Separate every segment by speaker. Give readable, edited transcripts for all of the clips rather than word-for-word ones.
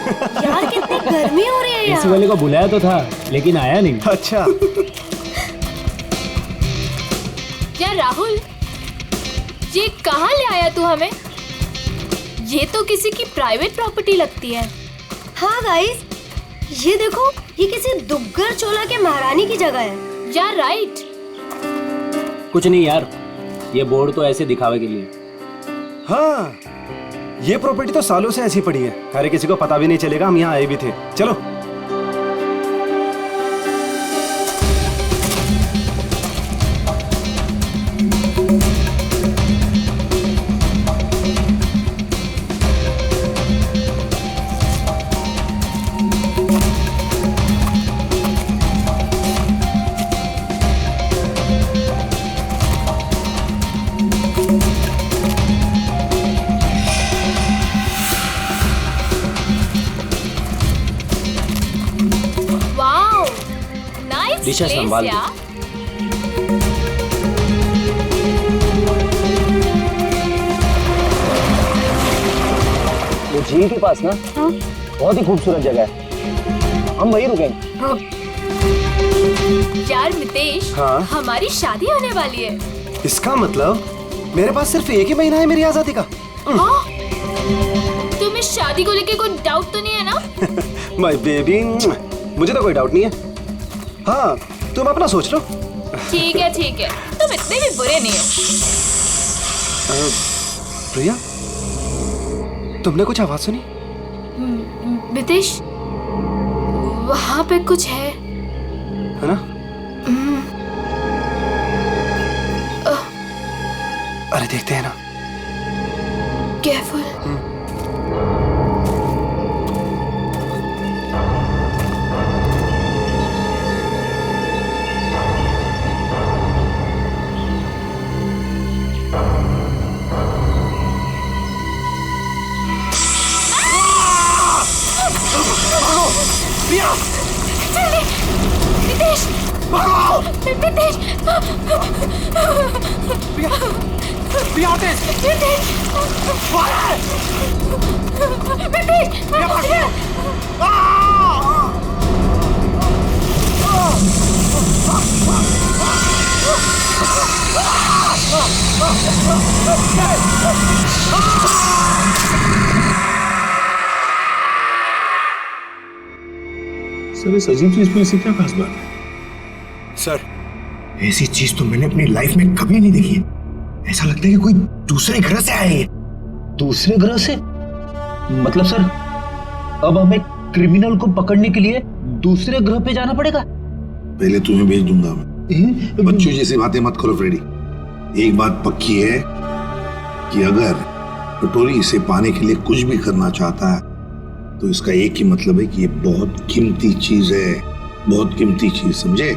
Speaker 1: यार कितनी गर्मी हो रही है
Speaker 2: एसी वाले को बुलाया तो था लेकिन आया नहीं।
Speaker 3: अच्छा
Speaker 4: यार राहुल, ये कहाँ ले आया तू हमें? ये तो किसी की प्राइवेट प्रॉपर्टी लगती है।
Speaker 1: हाँ गाइस, ये देखो, ये किसी दुग्गर चोला के महारानी की जगह है।
Speaker 4: यार राइट।
Speaker 2: कुछ नहीं यार, ये बोर्ड तो ऐसे दिखावे के लिए।
Speaker 3: हाँ, ये प्रॉपर्टी तो सालों से ऐसी पड़ी है, अरे किसी को पता भी नहीं चलेगा हम यहाँ आए भी थे। चलो
Speaker 2: दिशा संभाल दो। वो झील के पास ना,
Speaker 1: हाँ?
Speaker 2: बहुत ही खूबसूरत जगह है, हम वहीं रुकेंगे।
Speaker 1: हाँ।
Speaker 4: यार मितेश,
Speaker 3: हाँ?
Speaker 4: हमारी शादी होने वाली है।
Speaker 3: इसका मतलब मेरे पास सिर्फ एक ही महीना है मेरी आजादी का।
Speaker 4: हाँ? तुम्हें शादी को लेके कोई डाउट तो नहीं है ना?
Speaker 3: माय बेबी, मुझे तो कोई डाउट नहीं है। हाँ, तुम अपना सोच लो।
Speaker 4: ठीक है, तुम इतने भी बुरे नहीं हो।
Speaker 3: प्रिया, तुमने कुछ आवाज सुनी?
Speaker 4: मितेश, वहाँ पे कुछ है
Speaker 3: ना? अरे देखते हैं ना।
Speaker 4: केयरफुल।
Speaker 3: प्रिया!
Speaker 4: जल्दी! मितेश!
Speaker 3: भागो!
Speaker 4: मितेश!
Speaker 3: प्रिया! प्रिया तेज!
Speaker 4: मितेश! मितेश!
Speaker 3: प्रिया भाग!
Speaker 5: सर, इस अजीब चीज में ऐसी क्या खास बात है?
Speaker 6: सर, ऐसी चीज तो मैंने अपनी लाइफ में कभी नहीं देखी। ऐसा लगता है कि कोई दूसरे ग्रह से आए हैं।
Speaker 5: दूसरे ग्रह से? मतलब सर, अब हमें क्रिमिनल को पकड़ने के लिए दूसरे ग्रह पे जाना पड़ेगा?
Speaker 6: पहले तुम्हें भेज दूंगा मैं। बच्चों जैसी बातें मत करो फ्रेडी। एक बात पक्की है कि अगर कटोरी इसे पाने के लिए कुछ भी करना चाहता है तो इसका एक ही मतलब है कि ये बहुत कीमती चीज है, बहुत कीमती चीज, समझे?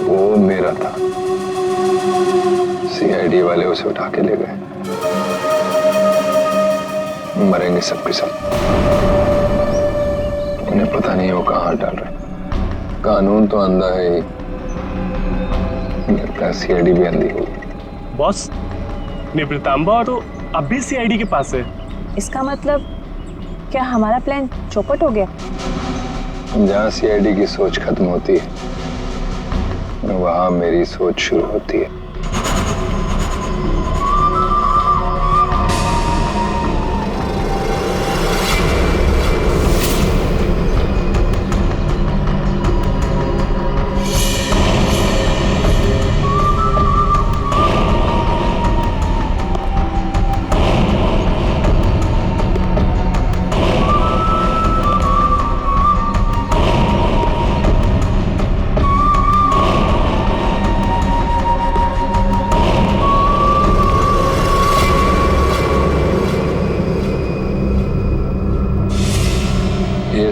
Speaker 7: वो मेरा था, सीआईडी वाले उसे उठा के ले गए। मरेंगे सबके सब। उन्हें पता नहीं वो कहाँ डाल रहे। कानून तो अंधा है ही, लगता है सीआईडी भी अंधी होगी।
Speaker 8: बॉस, निवृतांबा तो अब भी सीआईडी के पास है।
Speaker 9: इसका मतलब क्या हमारा प्लान चौपट हो गया?
Speaker 7: जहाँ सीआईडी की सोच खत्म होती है वहां मेरी सोच शुरू होती है।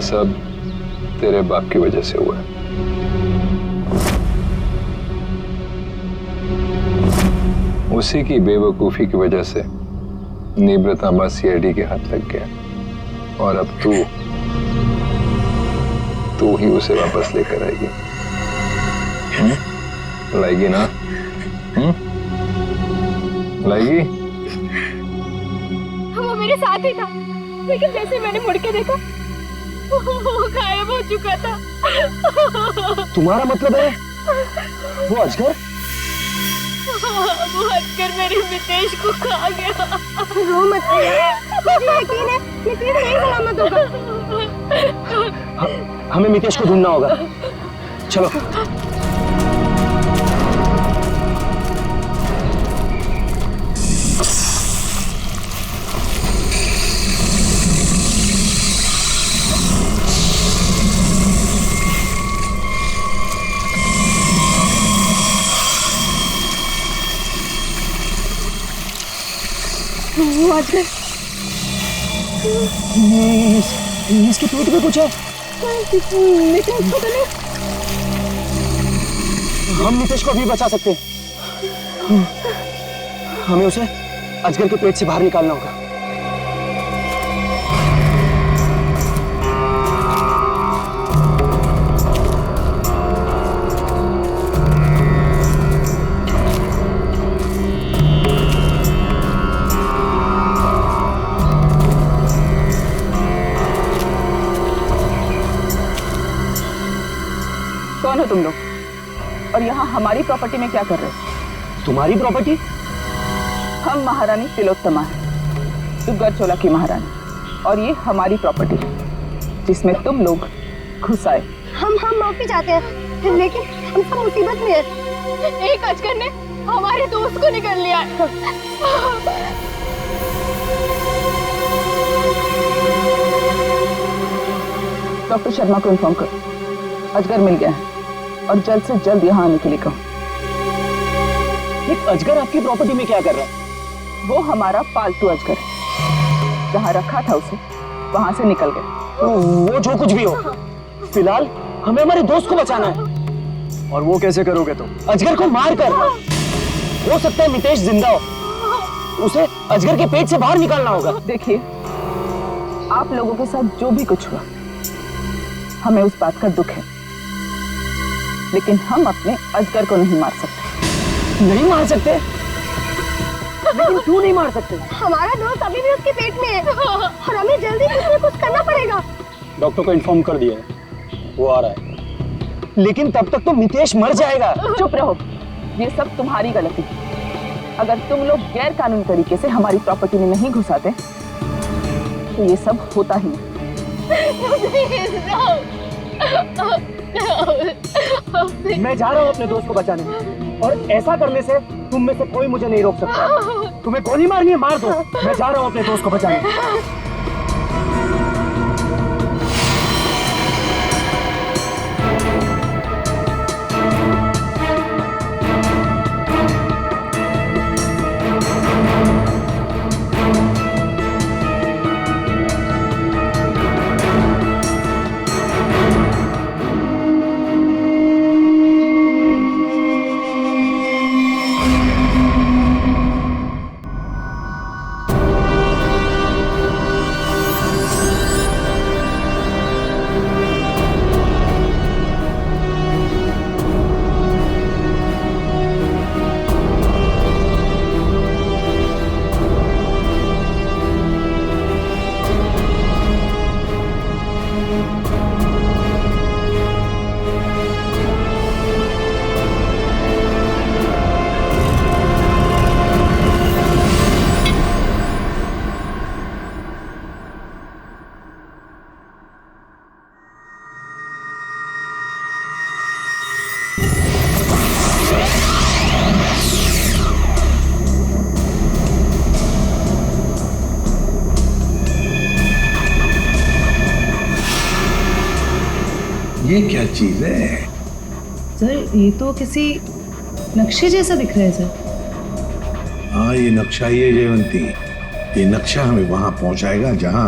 Speaker 7: सब तेरे बाप की वजह से हुआ है। उसी की बेवकूफी की वजह से निब्रतांबा सीआईडी के हाथ लग गया और अब तू ही उसे वापस लेकर आएगी। लाएगी ना? लाएगी?
Speaker 4: वो मेरे साथ ही था, लेकिन जैसे मैंने मुड़ के देखा वो गायब हो चुका था।
Speaker 5: तुम्हारा मतलब है वो अजगर?
Speaker 4: वो हटकर मेरे मितेश को खा गया।
Speaker 1: रो मत, मुझे यकीन है मितेश नहीं सलामत होगा।
Speaker 5: हमें मितेश को ढूंढना होगा, चलो।
Speaker 1: वो अजगर
Speaker 5: इसके पेट में कुछ है।
Speaker 1: मितेश को तो नहीं।
Speaker 5: हम मितेश को अभी बचा सकते हैं। हमें उसे अजगर के पेट से बाहर निकालना होगा।
Speaker 9: कौन हो तुम लोग? और यहाँ हमारी प्रॉपर्टी में क्या कर रहे हो?
Speaker 5: तुम्हारी प्रॉपर्टी?
Speaker 9: हम महारानी तिलोत्तमा है, दुग्गर चोला की महारानी, और ये हमारी प्रॉपर्टी है जिसमें तुम लोग घुस आए।
Speaker 1: हम माफी चाहते हैं, लेकिन हम सब मुसीबत में हैं।
Speaker 4: एक अजगर ने हमारे दोस्त को निकल लिया है।
Speaker 9: डॉक्टर शर्मा को इन्फॉर्म करो, अजगर मिल गया है और जल्द से जल्द यहाँ आने के लिए कहो।
Speaker 5: एक अजगर आपकी प्रॉपर्टी में क्या कर रहा है?
Speaker 9: वो हमारा पालतू अजगर है, जहाँ रखा था उसे वहां से निकल गया।
Speaker 5: वो जो कुछ भी हो, फिलहाल हमें हमारे दोस्त को बचाना है।
Speaker 3: और वो कैसे करोगे तुम?
Speaker 5: अजगर को मार कर। हो सकता है मितेश जिंदा हो, उसे अजगर के पेट से बाहर निकालना होगा।
Speaker 9: देखिए, आप लोगों के साथ जो भी कुछ हुआ, हमें उस बात का दुख है, लेकिन हम अपने अजगर को नहीं मार सकते।
Speaker 5: नहीं मार सकते? लेकिन क्यों नहीं मार सकते?
Speaker 1: हमारा दोस्त अभी भी उसके पेट में है और हमें जल्दी कुछ न कुछ करना पड़ेगा।
Speaker 5: डॉक्टर को इन्फॉर्म कर दिया है, वो आ रहा है। लेकिन तब तक तो मितेश मर जाएगा।
Speaker 9: चुप रहो, ये सब तुम्हारी गलती है। अगर तुम लोग गैर कानूनी तरीके से हमारी प्रॉपर्टी में नहीं घुसाते तो ये सब होता ही नहीं।
Speaker 5: मैं जा रहा हूँ अपने दोस्त को बचाने, और ऐसा करने से तुम में से कोई मुझे नहीं रोक सकता। तुम्हें गोली मारनी है, मार दो। मैं जा रहा हूँ अपने दोस्त को बचाने।
Speaker 6: ये क्या चीज है?
Speaker 10: सर, ये तो किसी नक्शे जैसा दिख रहा है सर।
Speaker 6: हाँ, ये नक्शा ही है जयवंती। ये नक्शा हमें वहां पहुंचाएगा जहां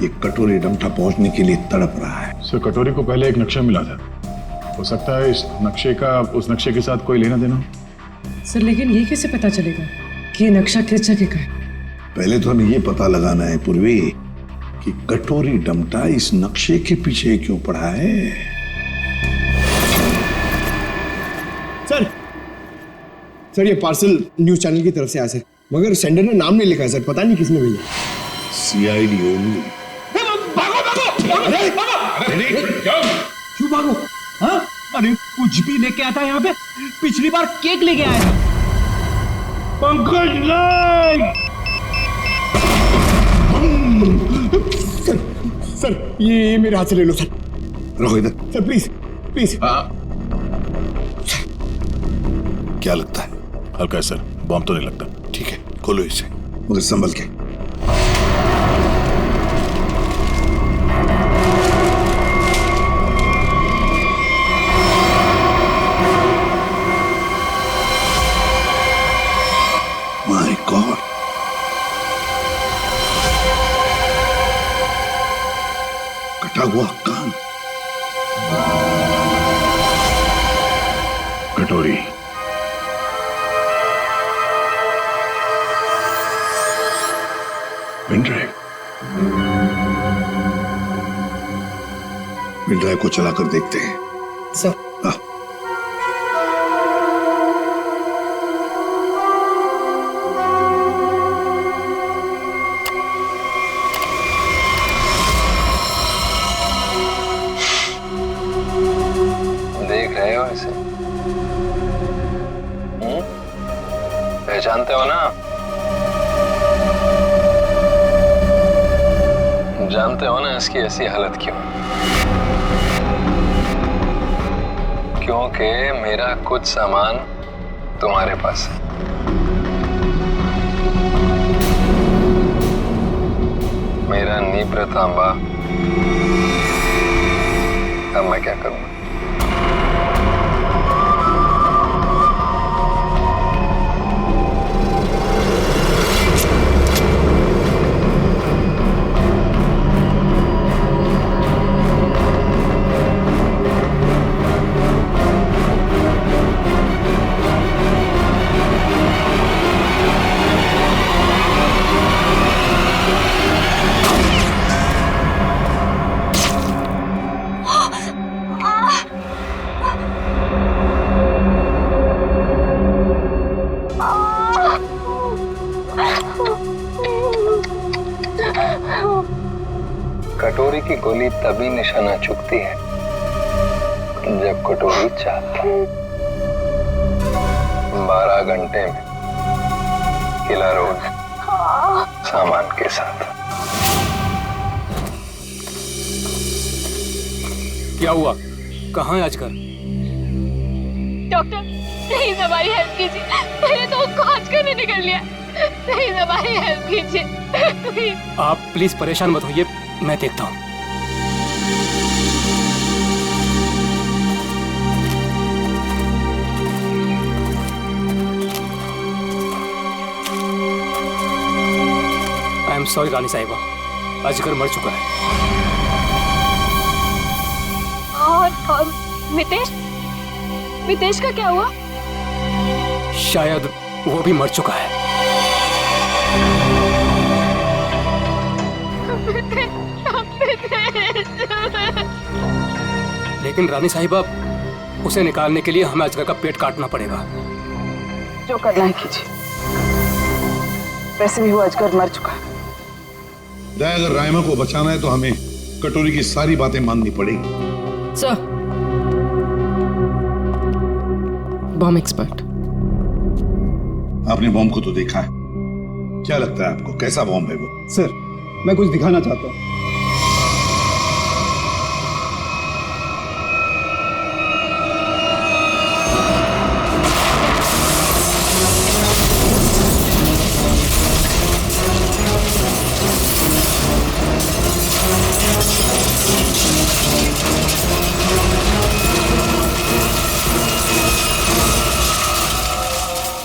Speaker 6: ये कटोरी डमटा पहुंचने के लिए तड़प रहा है।
Speaker 11: सर कटोरी को पहले एक नक्शा मिला था, हो सकता है इस नक्शे का उस नक्शे के साथ कोई लेना देना हो।
Speaker 10: सर लेकिन ये कैसे पता चलेगा कि ये नक्शा किस जगह का है?
Speaker 6: पहले तो हमें ये पता लगाना है पूर्वी कि कटोरी डमटा इस नक्शे के पीछे क्यों पड़ा है।
Speaker 5: सर ये पार्सल न्यूज चैनल की तरफ से आया सर, मगर सेंडर ने नाम नहीं लिखा है सर, पता नहीं किसने भेजा।
Speaker 6: सीआईडी होगी।
Speaker 5: क्यों भागो?
Speaker 12: हाँ? अरे कुछ भी लेके आता है यहाँ पे, पिछली बार केक लेके आया था। पंकज नहीं।
Speaker 5: सर ये मेरे हाथ से ले लो सर।
Speaker 6: रखो इधर
Speaker 5: सर प्लीज प्लीज।
Speaker 6: क्या लगता है?
Speaker 11: हल्का है सर, बॉम्ब तो नहीं लगता।
Speaker 6: ठीक है खोलो इसे, मगर संभल के। माय गॉड, कटा हुआ कान।
Speaker 11: कटोरी पेनड्राइव
Speaker 6: पेनड्राइव को चलाकर देखते हैं।
Speaker 5: सर
Speaker 7: देख रहे हो इसे? पहचानते हो ना? जानते हो ना इसकी ऐसी हालत क्यों? क्योंकि मेरा कुछ सामान तुम्हारे पास है। मेरा नीब्र तांबा। अब मैं क्या करूं? कटोरी की गोली तभी निशाना चुकती है जब कटोरी चाहता है। 12 घंटे में किला रोज सामान के साथ।
Speaker 2: क्या हुआ? कहाँ है आजकल?
Speaker 4: डॉक्टर प्लीज हमारी हेल्प कीजिए, मैंने तो उसको आज करने निकल लिया। प्लीज हमारी हेल्प कीजिए प्लीज।
Speaker 2: आप प्लीज परेशान मत होइए, मैं देखता हूँ। आई एम सॉरी रानी साहिबा, अजगर मर चुका है।
Speaker 4: और मितेश? मितेश का क्या हुआ?
Speaker 2: शायद वो भी मर चुका है। लेकिन रानी साहिबा, उसे निकालने के लिए हमें अजगर का पेट काटना पड़ेगा।
Speaker 9: जो करना है कीजिए, वैसे भी वो अजगर मर चुका है।
Speaker 6: अगर रायमा को बचाना है तो हमें कटोरी की सारी बातें माननी पड़ेगी।
Speaker 10: Sir, bomb expert.
Speaker 6: आपने बॉम्ब को तो देखा है, क्या लगता है आपको कैसा बॉम्ब है वो?
Speaker 5: सर मैं कुछ दिखाना चाहता हूँ।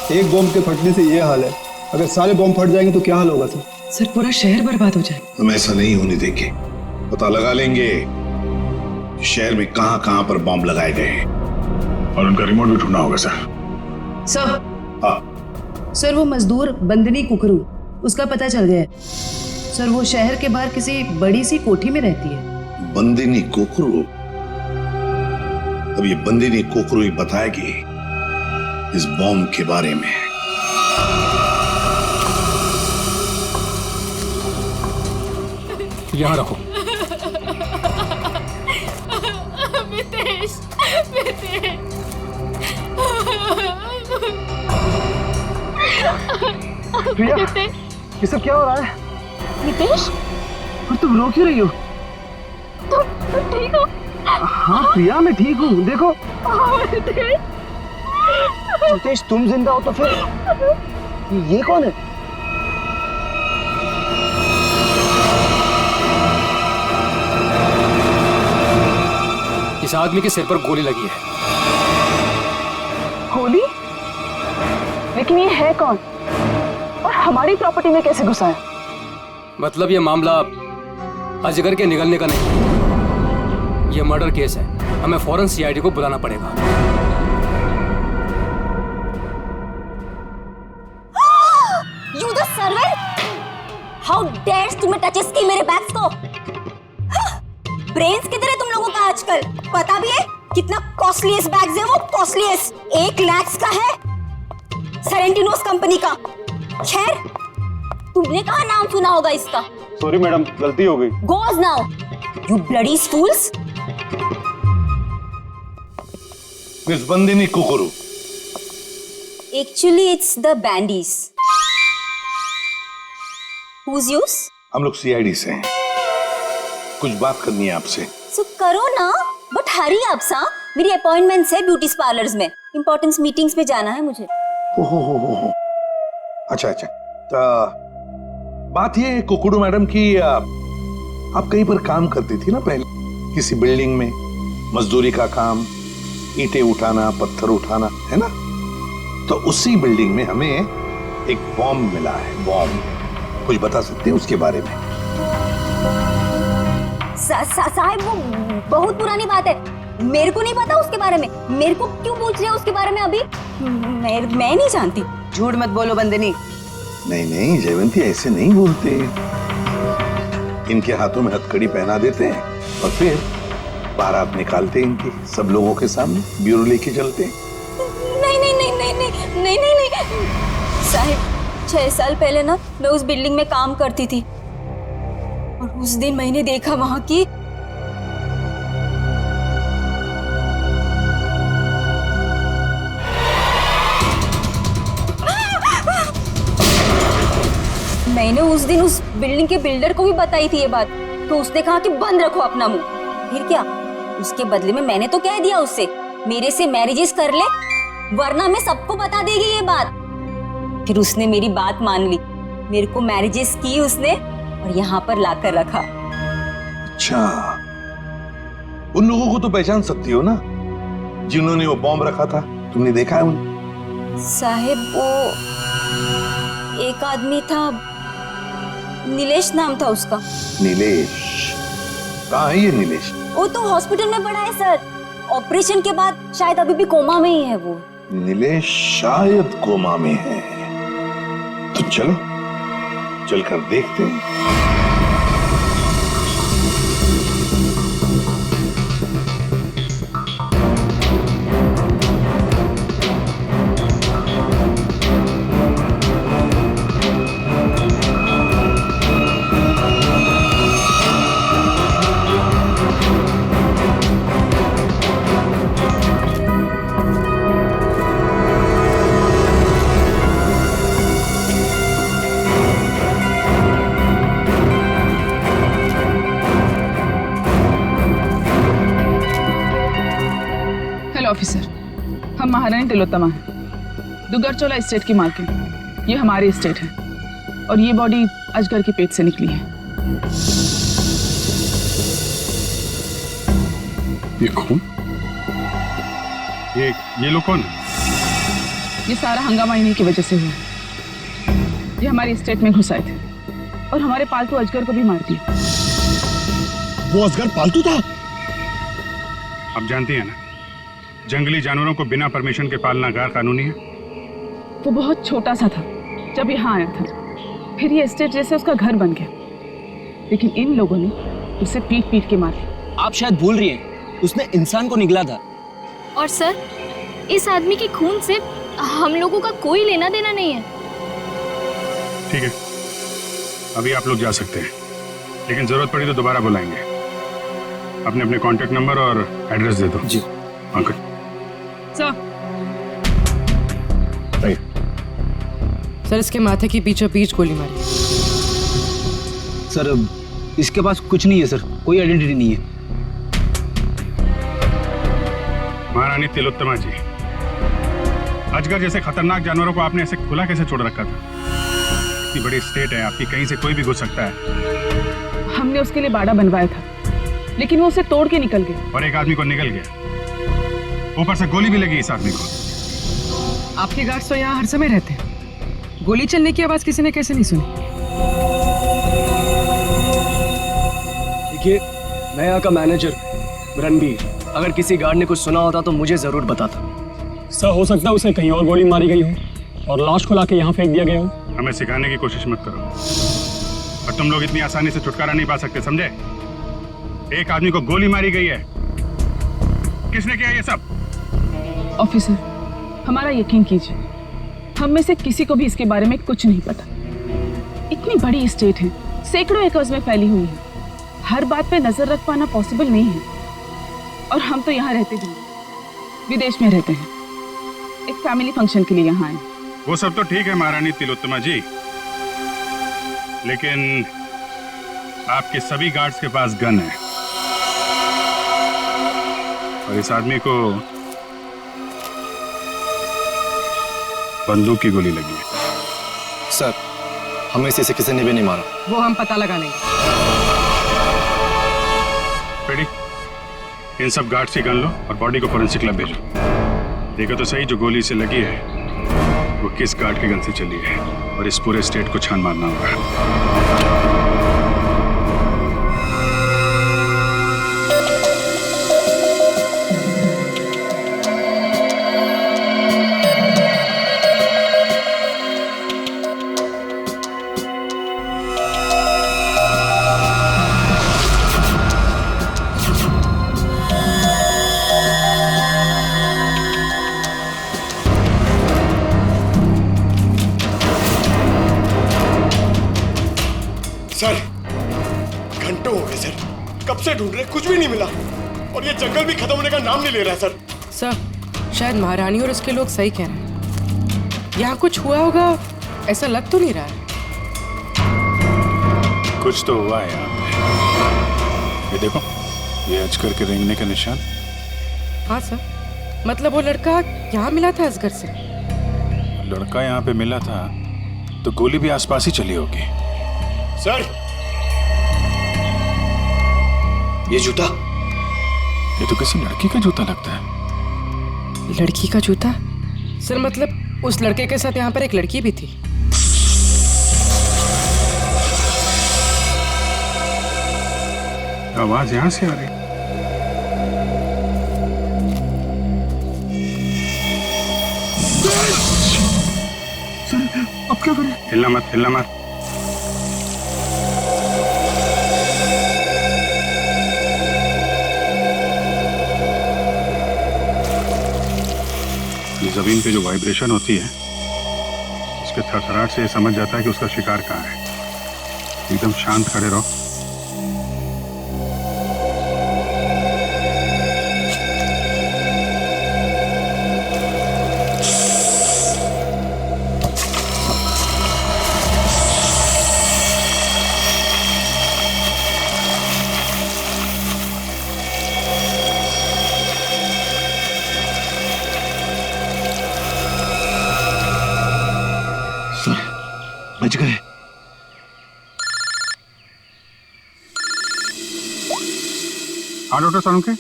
Speaker 5: एक बॉम्ब के फटने से ये हाल है,
Speaker 13: अगर सारे बॉम्ब फट जाएंगे तो क्या हाल होगा सर?
Speaker 10: सर पूरा शहर बर्बाद हो जाए।
Speaker 6: हम ऐसा नहीं होने देंगे। पता लगा लेंगे शहर में कहां कहां पर बॉम्ब लगाए गए हैं।
Speaker 11: और उनका रिमोट भी ढूंढना होगा सर।
Speaker 10: सर
Speaker 6: हाँ
Speaker 10: सर वो मजदूर बंदनी कुकरू, उसका पता चल गया है सर। वो शहर के बाहर किसी बड़ी सी कोठी में रहती है।
Speaker 6: बंदिनी कोकरू? अब ये बंदिनी कोकरू ही बताएगी इस बॉम्ब के बारे में।
Speaker 2: यहाँ रखो।
Speaker 4: मितेश, मितेश।
Speaker 3: प्रिया, ये सब क्या हो रहा है?
Speaker 9: मितेश,
Speaker 3: और तुम रो क्यों रही हो?
Speaker 9: तुम ठीक हो?
Speaker 3: हाँ प्रिया, मैं ठीक हूँ। देखो मितेश, तुम जिंदा हो तो फिर ये कौन है?
Speaker 2: इस आदमी के सिर पर गोली लगी है।
Speaker 9: गोली? लेकिन ये है कौन और हमारी प्रॉपर्टी में कैसे घुसा है?
Speaker 2: मतलब ये मामला अजगर के निगलने का नहीं, ये मर्डर केस है। हमें फौरन सीआईडी को बुलाना पड़ेगा।
Speaker 1: You the servant? How dares तुम्हें टचेस की मेरे बैग्स को? ब्रेन्स किधर है तुम लोगों का आजकल? पता भी है कितना कॉस्टलीस्ट बैग्स है वो? कॉस्टलीस्ट 1 लाख का है, सेरेंटिनोस कंपनी का। खैर, तुमने कहाँ नाम सुना होगा इसका?
Speaker 3: सॉरी मैडम, गलती हो गई।
Speaker 1: Goes now, you bloody fools!
Speaker 6: Miss Bandini Kukru.
Speaker 1: Actually, it's the bandies. Who's yours?
Speaker 6: हम लोग सीआईडी से हैं। कुछ बात करनी है आपसे।
Speaker 1: So करो ना, बट हरी आप सा। मेरी अपॉइंटमेंट है ब्यूटी पार्लर्स में, इंपॉर्टेंट मीटिंग्स में जाना है मुझे।
Speaker 6: हो। अच्छा। तो बात ये कुकुडू मैडम की, आप कहीं पर काम करती थी ना पहले, किसी बिल्डिंग में, मजदूरी का काम, ईंटें उठाना, पत्थर उठाना, है ना? तो उसी बिल्डिंग में हमें एक बॉम्ब मिला है। बॉम्ब, कुछ बता सकते हैं उसके बारे में?
Speaker 1: साहब, वो बहुत पुरानी बात है, मेरे को नहीं पता उसके बारे में। मेरे को क्यों पूछ रहे हो उसके बारे में अभी? मैं नहीं जानती।
Speaker 10: झूठ मत बोलो बंदनी।
Speaker 6: नहीं जयवंती, ऐसे नहीं बोलते। इनके हाथों में हथकड़ी पहना देते हैं और फिर बारात निकालते हैं इनकी, सब लोगों के सामने ब्यूरो लेके चलते हैं।
Speaker 1: नहीं साहब, 6 साल पहले ना मैं उस बिल्डिंग में काम करती थी और उस दिन मैंने देखा वहां की मैंने उस दिन उस बिल्डिंग के बिल्डर को भी बताई थी ये बात, तो उसने कहा कि बंद रखो अपना मुंह। फिर क्या, उसके बदले में मैंने तो कह दिया उससे मेरे से मैरिजेस कर ले, वरना मैं सबको बता देगी ये बात। फिर उसने मेरी बात मान ली, मेरे को मैरिजेस की उसने और यहाँ पर लाकर रखा।
Speaker 6: अच्छा, उन लोगों को तो पहचान सकती हो ना जिन्होंने वो बॉम्ब रखा था? तुमने देखा है उन्हें?
Speaker 1: साहिब, वो एक आदमी था, नीलेश नाम था उसका।
Speaker 6: नीलेश? कहाँ है ये नीलेश?
Speaker 1: वो तो हॉस्पिटल में पड़ा है सर, ऑपरेशन के बाद शायद अभी भी कोमा में ही है वो।
Speaker 6: नीलेश शायद कोमा में है, तो चलो चलकर देखते हैं।
Speaker 9: ऑफिसर, हम महारानी तिलोत्तमा हैं, दुगरचोला एस्टेट की मालकिन। ये हमारी एस्टेट है और ये बॉडी अजगर के पेट से निकली है।
Speaker 11: ये कौन? ये लोग कौन है?
Speaker 9: ये सारा हंगामा इन्हीं की वजह से हुआ। ये हमारी स्टेट में घुस आए थे और हमारे पालतू अजगर को भी मार दिया।
Speaker 11: वो अजगर पालतू था?
Speaker 14: आप जानती हैं ना, जंगली जानवरों को बिना परमिशन के पालना गैर कानूनी है।
Speaker 9: वो बहुत छोटा सा था जब यहाँ आया था, फिर ये स्टेट जैसे उसका घर बन गया, लेकिन इन लोगों ने उसे पीट पीट के मारा।
Speaker 5: आप शायद भूल रही हैं, उसने इंसान को निगला था।
Speaker 4: और सर, इस आदमी के खून से हम लोगों का कोई लेना देना नहीं है।
Speaker 14: ठीक है, अभी आप लोग जा सकते हैं, लेकिन जरूरत पड़ी तो दोबारा बुलाएंगे। अपने अपने कांटेक्ट नंबर और एड्रेस दे दो।
Speaker 5: जी
Speaker 14: अंकल।
Speaker 15: सर, इसके माथे की पीछे पीछ गोली मारी।
Speaker 5: सर, इसके पास कुछ नहीं है सर, कोई आइडेंटिटी नहीं है।
Speaker 14: महारानी तिलोत्तमा जी, अजगर जैसे खतरनाक जानवरों को आपने ऐसे खुला कैसे छोड़ रखा था? इतनी बड़ी स्टेट है आपकी, कहीं से कोई भी घुस सकता है।
Speaker 9: हमने उसके लिए बाड़ा बनवाया था, लेकिन वो उसे तोड़ के निकल गया।
Speaker 14: और एक आदमी को निकल गया, ऊपर से गोली भी लगी इस आदमी को।
Speaker 15: आपके गार्ड्स तो यहाँ हर समय रहते हैं, गोली चलने की आवाज किसी ने कैसे नहीं सुनी?
Speaker 5: देखिए, मैं यहाँ का मैनेजर रणबीर, अगर किसी गार्ड ने कुछ सुना होता तो मुझे जरूर बताता।
Speaker 8: सर, हो सकता है उसे कहीं और गोली मारी गई हो और लाश को लाके यहाँ फेंक दिया गया हो।
Speaker 14: हमें सिखाने की कोशिश मत करो, और तुम लोग इतनी आसानी से छुटकारा नहीं पा सकते, समझे? एक आदमी को गोली मारी गई है। किसने किया ये सब?
Speaker 9: ऑफिसर, हमारा यकीन कीजिए, हम में से किसी को भी इसके बारे में कुछ नहीं पता। इतनी बड़ी स्टेट है, सैकड़ों एकर्स में फैली हुई है, हर बात पे नजर रख पाना पॉसिबल नहीं है। और हम तो यहाँ रहते भी, विदेश में रहते हैं, एक फैमिली फंक्शन के लिए यहाँ आए।
Speaker 14: वो सब तो ठीक है महारानी तिलोत्तमा जी, लेकिन आपके सभी गार्ड्स के पास गन है, और इस आदमी को बंदूक की गोली लगी है।
Speaker 5: सर, हमें से किसी ने भी नहीं मारा।
Speaker 15: वो हम पता लगा लेंगे।
Speaker 14: रेडी? इन सब गार्ड्स की गन लो और बॉडी को फोरेंसिक लैब भेजो। देखो तो सही, जो गोली से लगी है वो किस गार्ड के गन से चली है, और इस पूरे स्टेट को छान मारना होगा।
Speaker 12: सर, घंटों हो गए सर, कब से ढूंढ रहे, कुछ भी नहीं मिला, और ये जंगल भी खत्म होने का नाम नहीं ले रहा सर।
Speaker 15: सर, शायद महारानी और उसके लोग सही कह रहे हैं, यहाँ कुछ हुआ होगा, ऐसा लग तो नहीं रहा है।
Speaker 14: कुछ तो हुआ है यहाँ पे। ये देखो, ये अजगर के रेंगने का निशान।
Speaker 15: हाँ सर, मतलब वो लड़का यहाँ मिला था अजगर से।
Speaker 14: लड़का यहाँ पे मिला था तो गोली भी आसपास ही चली होगी।
Speaker 12: सर,
Speaker 14: ये जूता, ये तो किसी लड़की का जूता लगता है।
Speaker 15: लड़की का जूता? सर, मतलब उस लड़के के साथ यहाँ पर एक लड़की भी थी।
Speaker 14: आवाज यहाँ से आ रही।
Speaker 12: सर, अब क्या करें?
Speaker 14: हिलना मत, हिलना मत। जमीन पे जो वाइब्रेशन होती है, उसके थरथराहट से समझ जाता है कि उसका शिकार कहाँ है। एकदम शांत खड़े रहो।
Speaker 5: बच गए।
Speaker 14: हाँ डॉक्टर सालुंके।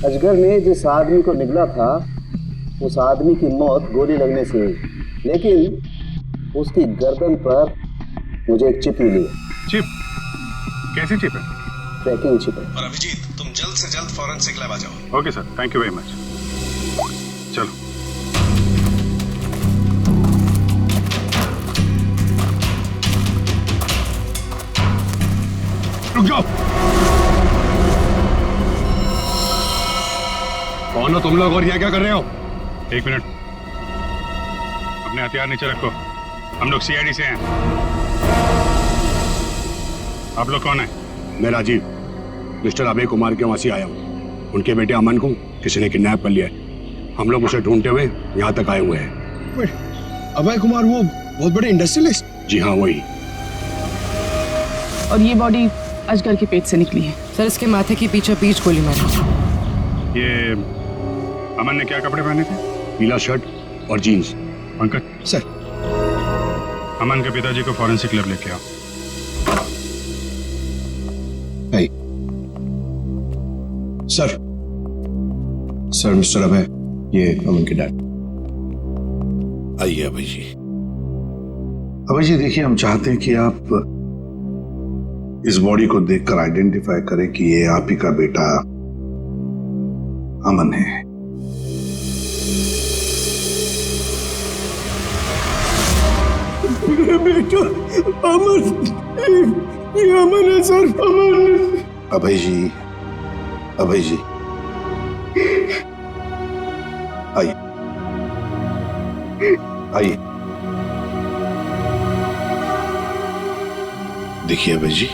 Speaker 13: अजगर ने जिस आदमी को निगला था, उस आदमी की मौत गोली लगने से हुई, लेकिन उसकी गर्दन पर मुझे एक चिप मिली है।
Speaker 14: चिप? कैसी चिप है?
Speaker 13: ट्रैकिंग चिप है।
Speaker 6: और अभिजीत, तुम जल्द से जल्द फॉरेंसिक लैब आ जाओ।
Speaker 14: Okay sir, thank you very much. चलो। रुक जाओ। कौन हो तुम लोग और यहाँ क्या कर रहे हो? एक मिनट, अपने हथियार नीचे रखो। हम लोग सीआईडी से हैं। आप लोग कौन है?
Speaker 11: मैं राजीव, मिस्टर अभय कुमार के वहां से आया हूँ। उनके बेटे अमन को किसी ने किडनैप कर लिया है। हम लोग उसे ढूंढते हुए यहाँ तक आए हुए हैं।
Speaker 16: अभय कुमार वो बहुत बड़े इंडस्ट्रियलिस्ट?
Speaker 11: जी हाँ, वही।
Speaker 9: और ये बॉडी अजगर के पेट से निकली है।
Speaker 15: सर, इसके माथे की पीछे बीच गोली मारी।
Speaker 14: ये अमन ने क्या कपड़े पहने थे?
Speaker 11: पीला शर्ट और जीन्स।
Speaker 14: पंकज
Speaker 16: सर,
Speaker 14: अमन के पिताजी को फॉरेंसिक लैब लेके आओ।
Speaker 16: सर मिस्टर अभय, ये अमन के डैड।
Speaker 6: आइए अभय जी। अभय जी देखिए, हम चाहते हैं कि आप इस बॉडी को देखकर आइडेंटिफाई करें कि ये आप ही का बेटा अमन है।
Speaker 16: मेरा बेटा अमन, ये अमन है सर, अमन।
Speaker 6: अभय जी, अभय जी आइए, आइए। देखिए अभय जी,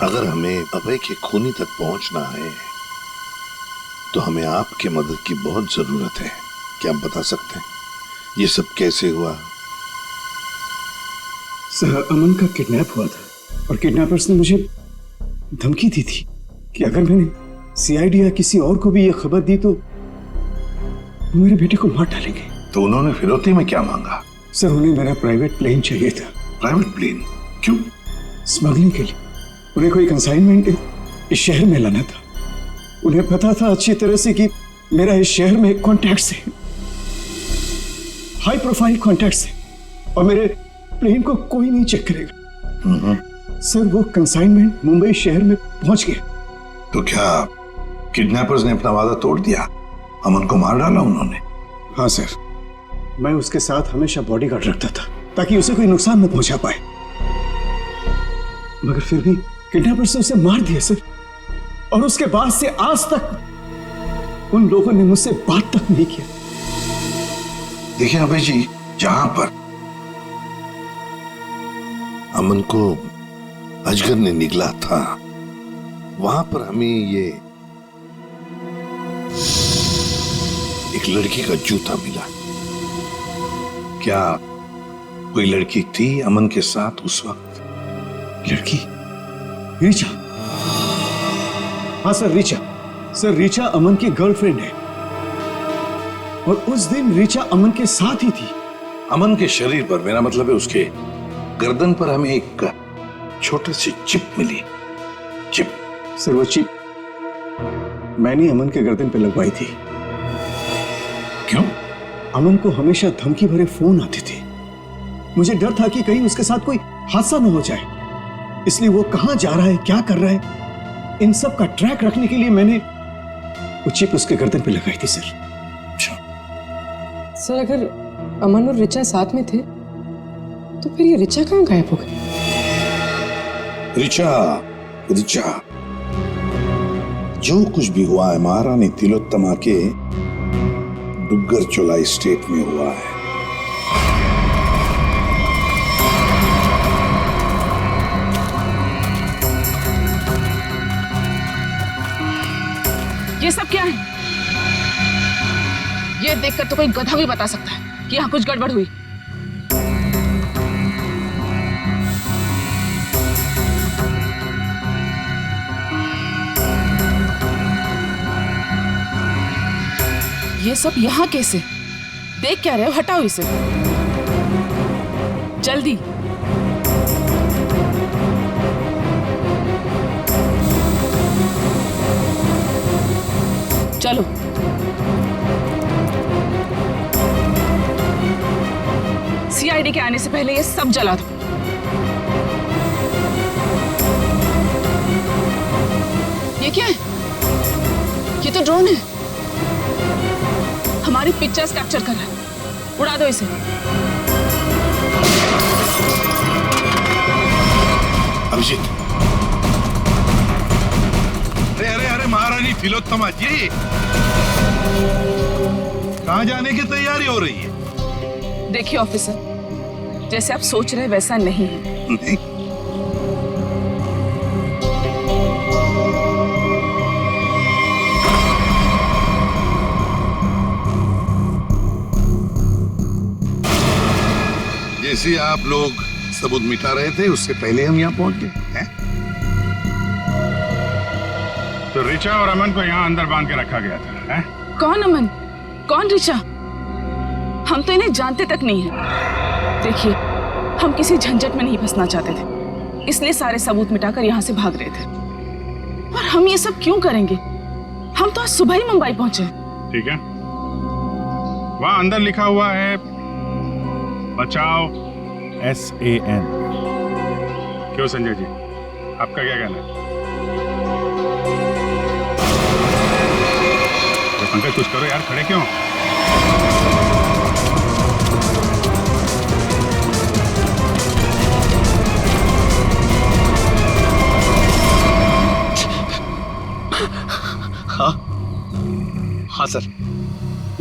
Speaker 6: अगर हमें अभय के खूनी तक पहुंचना है तो हमें आपके मदद की बहुत जरूरत है। क्या आप बता सकते हैं ये सब कैसे हुआ?
Speaker 16: सर, अमन का किडनैप हुआ था और किडनैपर्स ने मुझे धमकी दी थी कि अगर मैंने सीआईडी या किसी और को भी ये खबर दी तो वो मेरे बेटे को मार डालेंगे।
Speaker 6: तो उन्होंने फिरौती में क्या मांगा?
Speaker 16: सर, उन्हें मेरा प्राइवेट प्लेन चाहिए था।
Speaker 6: Private plane? क्यों?
Speaker 16: स्मगलिंग के लिए। उन्हें कोई कंसाइनमेंट इस शहर में लाना था। उन्हें पता था अच्छी तरह से कि मेरा इस शहर में कॉन्टैक्ट्स है, हाई प्रोफाइल कॉन्टैक्ट्स है, और मेरे प्लेन को कोई नहीं चेक करेगा। सर, वो कंसाइनमेंट मुंबई शहर में पहुंच गया।
Speaker 6: तो क्या किडनैपर्स ने अपना वादा तोड़ दिया? अमन को मार डाला उन्होंने?
Speaker 16: हाँ सर, मैं उसके साथ हमेशा बॉडीगार्ड रखता था ताकि उसे कोई नुकसान न पहुंचा पाए, मगर फिर भी किडनैपर्स ने उसे मार दिया सर। और उसके बाद से आज तक उन लोगों ने मुझसे बात तक नहीं किया।
Speaker 6: देखिए अभय जी, जहां पर अमन को अजगर ने निगला था वहां पर हमें ये एक लड़की का जूता मिला। क्या कोई लड़की थी अमन के साथ उस वक्त?
Speaker 16: लड़की? रीचा? हाँ सर, रीचा। सर, रीचा अमन की गर्लफ्रेंड है और उस दिन रीचा अमन के साथ ही थी।
Speaker 6: अमन के शरीर पर, मेरा मतलब है उसके गर्दन पर, हमें एक छोटी सी चिप मिली। चिप?
Speaker 16: सर, वो चिप मैंने अमन के गर्दन पे लगवाई थी।
Speaker 6: क्यों?
Speaker 16: अमन को हमेशा धमकी भरे फोन आते थे। मुझे डर था कि कहीं उसके साथ कोई हादसा न हो जाए, इसलिए वो कहां जा रहा है, क्या कर रहा है, इन सब का ट्रैक रखने के लिए मैंने वो चिप उसके गर्दन पे लगाई थी सर।
Speaker 15: सर, अगर अमन और रिचा साथ में थे तो फिर ये रिचा कहाँ गायब हो गई?
Speaker 6: रिचा, रिचा, जो कुछ भी हुआ है महारानी तिलोत्तमा के डुग्गर चोलाई स्टेट में हुआ है।
Speaker 9: ये सब क्या है? ये देखकर तो कोई गधा भी बता सकता है कि यहाँ कुछ गड़बड़ हुई। ये सब यहाँ कैसे? देख क्या रहे हो? हटाओ इसे जल्दी। चलो। सीआईडी सीआईडी के आने से पहले ये सब जला दो। ये क्या है? ये तो ड्रोन है, हमारी पिक्चर्स कैप्चर कर रहा है। उड़ा दो इसे।
Speaker 6: अभिजीत, अरे अरे अरे महारानी तिलोत्तमा जी, कहाँ जाने की तैयारी हो रही है?
Speaker 9: देखिए ऑफिसर, जैसे आप सोच रहे वैसा नहीं है।
Speaker 6: नहीं? जैसे आप लोग सबूत मिटा रहे थे उससे पहले हम यहाँ पहुंच गए हैं।
Speaker 14: तो रिचा और अमन को यहाँ अंदर बांध के रखा गया था, हैं?
Speaker 9: कौन अमन, कौन रिचा? हम तो इन्हें जानते तक नहीं है। देखिए, हम किसी झंझट में नहीं फंसना चाहते थे, इसलिए सारे सबूत मिटाकर यहाँ से भाग रहे थे। और हम ये सब क्यों करेंगे? हम तो आज सुबह ही मुंबई पहुंचे।
Speaker 14: ठीक है, वहाँ अंदर लिखा हुआ है बचाओ SAN। क्यों संजय जी, आपका क्या कहना है? तो पंकज कुछ करो यार, खड़े क्यों?
Speaker 16: हाँ सर,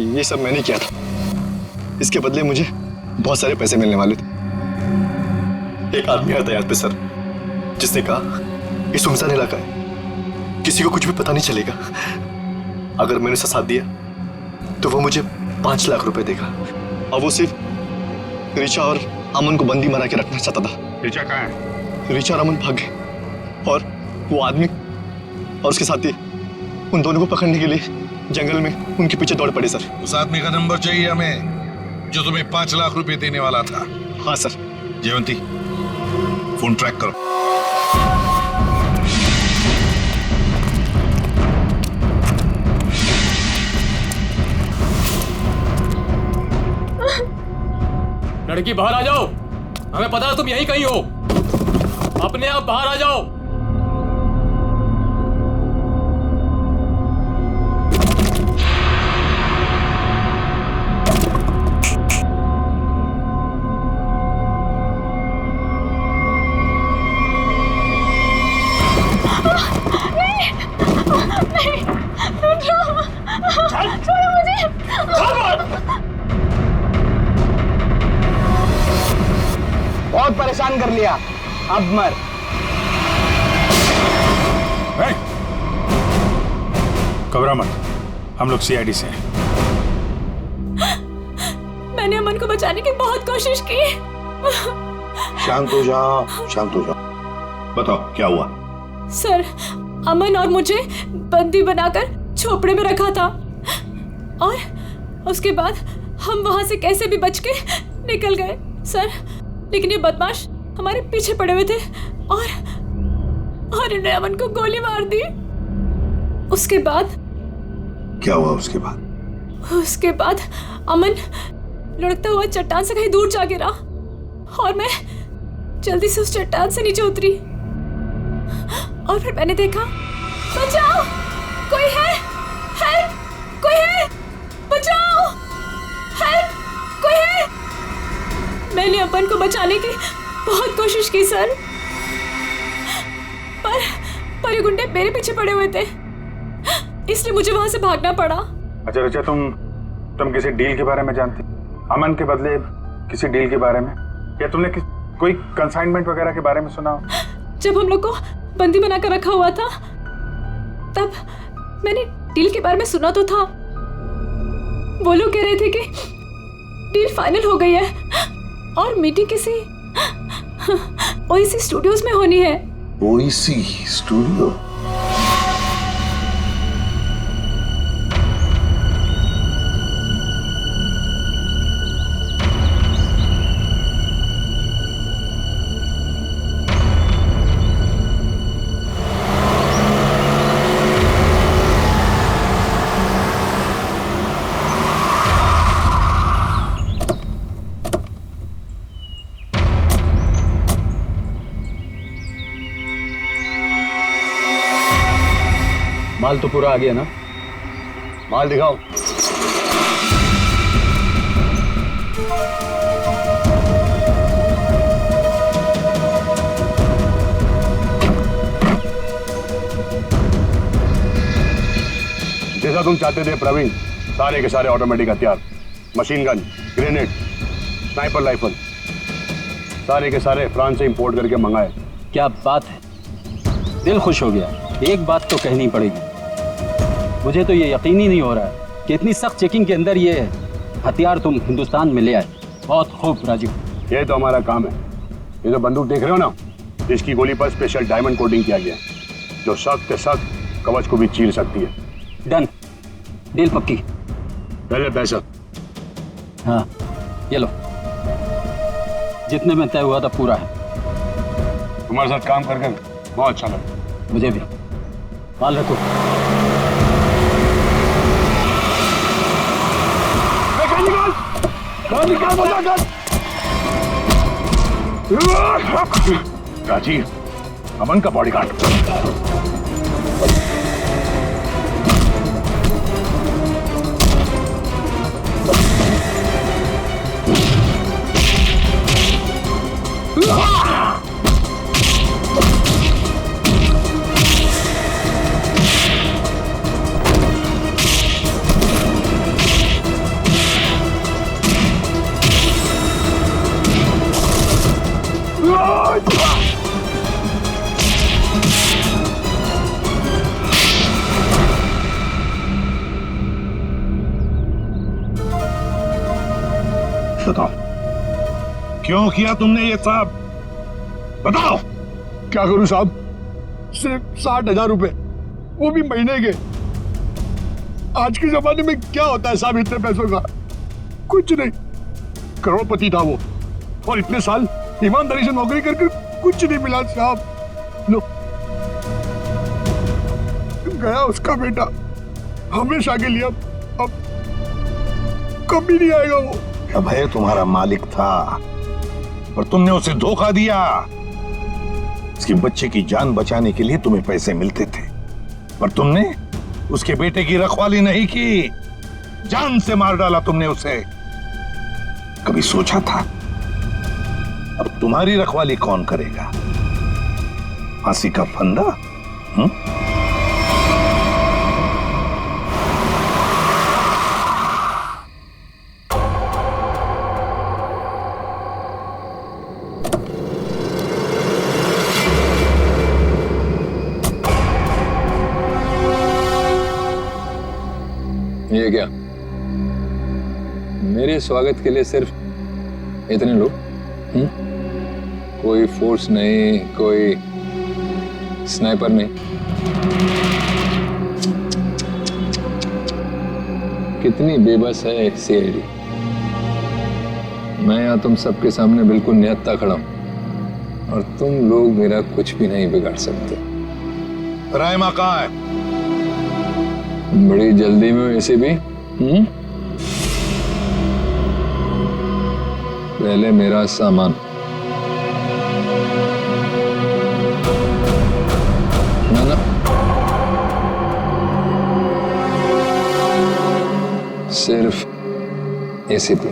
Speaker 16: ये सब मैंने किया था। इसके बदले मुझे बहुत सारे पैसे मिलने वाले थे। एक आदमी आया था यहाँ पे सर, जिसने कहा ये सुनसान इलाका है, किसी को कुछ भी पता नहीं चलेगा। अगर मैंने उसे साथ दिया तो वो मुझे 5 लाख रुपए देगा। और वो सिर्फ रिचा और अमन को बंदी बना के रखना चाहता था।
Speaker 14: रिचा कहाँ है?
Speaker 16: रिचा और अमन भाग गए और वो आदमी और उसके साथी उन दोनों को पकड़ने के लिए जंगल में उनके पीछे दौड़ पड़े सर।
Speaker 6: उस आदमी का नंबर चाहिए हमें जो तुम्हें 5 लाख रुपए देने वाला था।
Speaker 16: हाँ सर।
Speaker 6: जयवंती, फोन ट्रैक करो।
Speaker 2: लड़की बाहर आ जाओ, हमें पता है तुम यहीं कहीं हो। अपने आप बाहर आ जाओ।
Speaker 5: बहुत परेशान कर लिया, अब मर।
Speaker 14: घबरा मत, हम लोग CID से हैं।
Speaker 4: मैंने अमन को बचाने की बहुत कोशिश की।
Speaker 6: शांत हो जाओ, शांत हो जाओ। बताओ क्या हुआ?
Speaker 4: सर, अमन और मुझे बंदी बनाकर झोपड़े में रखा था और उसके बाद हम वहां से कैसे भी बच के निकल गए सर। लेकिन ये बदमाश हमारे पीछे पड़े हुए थे और इन्होंने अमन को गोली मार दी। उसके बाद
Speaker 6: क्या हुआ? उसके बाद
Speaker 4: अमन लुढ़कता हुआ चट्टान से कहीं दूर जा गिरा और मैं जल्दी से उस चट्टान से नीचे उतरी और फिर मैंने देखा, बचाओ, कोई है, हेल्प, कोई है, बचाओ, हेल्प, कोई है। मैंने अमन को बचाने की बहुत कोशिश की सर, पर ये गुंडे मेरे पीछे पड़े हुए थे, इसलिए मुझे वहां से भागना पड़ा।
Speaker 14: अच्छा रिचा, तुम किसी डील के बारे में जानती? अमन के बदले किसी डील के बारे में? या तुमने कोई कंसाइनमेंट वगैरह के बारे में सुना?
Speaker 4: जब हम लोग को बंदी बनाकर रखा हुआ था तब मैंने डील के बारे में सुना तो था। वो लोग कह रहे थे कि डील फाइनल हो गई है और मीटिंग किसी OEC स्टूडियोज में होनी है।
Speaker 6: OEC studio?
Speaker 2: माल तो पूरा आ गया ना?
Speaker 11: माल दिखाओ। जैसा तुम चाहते थे प्रवीण, सारे के सारे ऑटोमेटिक हथियार, machine gun, grenade, sniper rifle, सारे के सारे फ्रांस से इंपोर्ट करके मंगाए।
Speaker 2: क्या बात है, दिल खुश हो गया। एक बात तो कहनी पड़ेगी, मुझे तो ये यकीन ही नहीं हो रहा है कि इतनी सख्त चेकिंग के अंदर ये हथियार तुम हिंदुस्तान में ले आए। बहुत खूब राजीव।
Speaker 11: ये तो हमारा काम है। ये जो बंदूक देख रहे हो ना, इसकी गोली पर स्पेशल डायमंड कोटिंग किया गया है, जो सख्त सख्त कवच को भी चीर सकती है।
Speaker 2: डन, डील पक्की।
Speaker 11: पहले पैसा।
Speaker 2: हाँ ये लो, जितने में तय हुआ था पूरा है।
Speaker 11: तुम्हारे साथ काम करके बहुत अच्छा लगा।
Speaker 2: मुझे भी। माल रखो।
Speaker 11: राजीव, अमन का बॉडीगार्ड।
Speaker 6: बताओ, क्यों किया तुमने ये सब? बताओ।
Speaker 11: क्या करूं साहब, सिर्फ 60,000 रुपए, वो भी महीने के। आज के जमाने में क्या होता है साहब इतने पैसों का? कुछ नहीं। करोड़पति था वो, और इतने साल ईमानदारी से नौकरी करके कुछ नहीं मिला साहब। लो, गया उसका बेटा, हमेशा के लिए। अब कभी नहीं आएगा वो।
Speaker 6: अभय तुम्हारा मालिक था, पर तुमने उसे धोखा दिया। उसके बच्चे की जान बचाने के लिए तुम्हें पैसे मिलते थे, पर तुमने उसके बेटे की रखवाली नहीं की, जान से मार डाला तुमने उसे। कभी सोचा था अब तुम्हारी रखवाली कौन करेगा? फांसी का फंदा?
Speaker 7: ये क्या, मेरे स्वागत के लिए सिर्फ इतने लोग? कोई फोर्स नहीं, कोई स्नाइपर नहीं। कितनी बेबस है सीआईडी। मैं यहाँ तुम सबके सामने बिल्कुल निहत्था खड़ा हूं, और तुम लोग मेरा कुछ भी नहीं बिगाड़ सकते।
Speaker 6: रायमा कहाँ है?
Speaker 7: बड़ी जल्दी में वैसे भी। पहले मेरा सामान। ना सिर्फ एसीपी।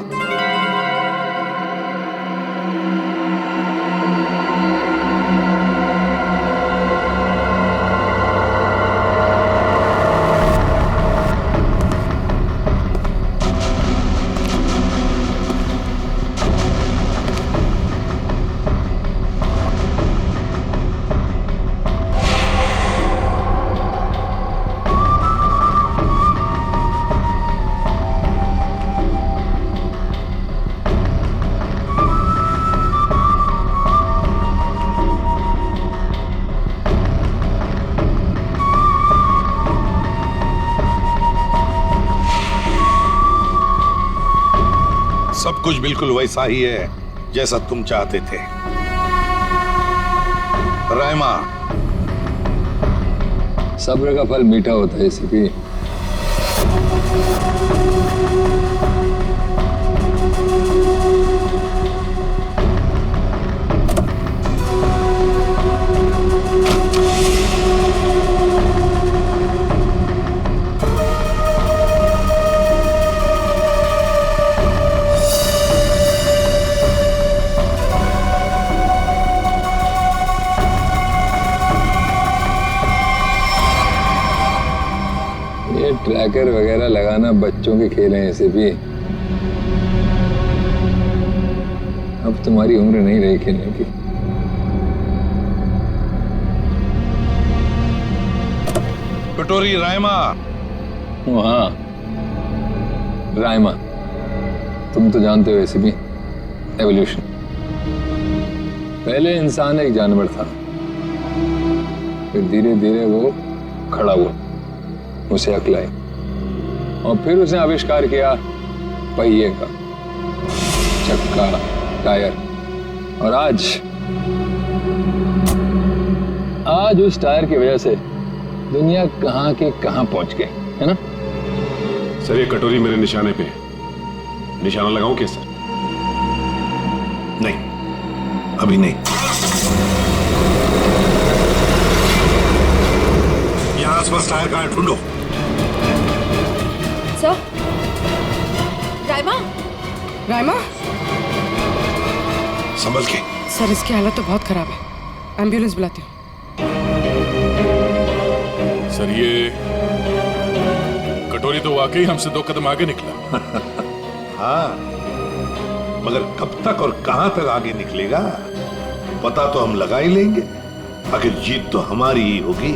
Speaker 6: सब कुछ बिल्कुल वैसा ही है जैसा तुम चाहते थे। रायमा,
Speaker 7: सब्र का फल मीठा होता है एसीपी। ट्रैकर वगैरह लगाना बच्चों के खेल हैं ऐसे भी। अब तुम्हारी उम्र नहीं रही खेलने की।
Speaker 6: कटोरी रायमा।
Speaker 7: हाँ रायमा, तुम तो जानते हो ऐसे भी एवोल्यूशन। पहले इंसान एक जानवर था, फिर धीरे धीरे वो खड़ा हुआ, उसे अक्ल आई और फिर उसने आविष्कार किया पहिए का, चक्का, टायर। और आज उस टायर की वजह से दुनिया कहां के कहां पहुंच गई है ना।
Speaker 14: सर ये कटोरी मेरे निशाने पे है, निशाना लगाऊं क्या सर?
Speaker 6: नहीं, अभी नहीं। यहां आसपास टायर कहां है, ढूंढो।
Speaker 4: सर, रायमा,
Speaker 15: रायमा,
Speaker 6: संभल के।
Speaker 15: सर इसकी हालत तो बहुत खराब है, एम्बुलेंस बुलाती हूँ।
Speaker 17: सर ये कटोरी तो वाकई हमसे 2 कदम आगे निकला।
Speaker 6: हाँ, मगर कब तक और कहां तक आगे निकलेगा पता तो हम लगा ही लेंगे। आखिर जीत तो हमारी ही होगी।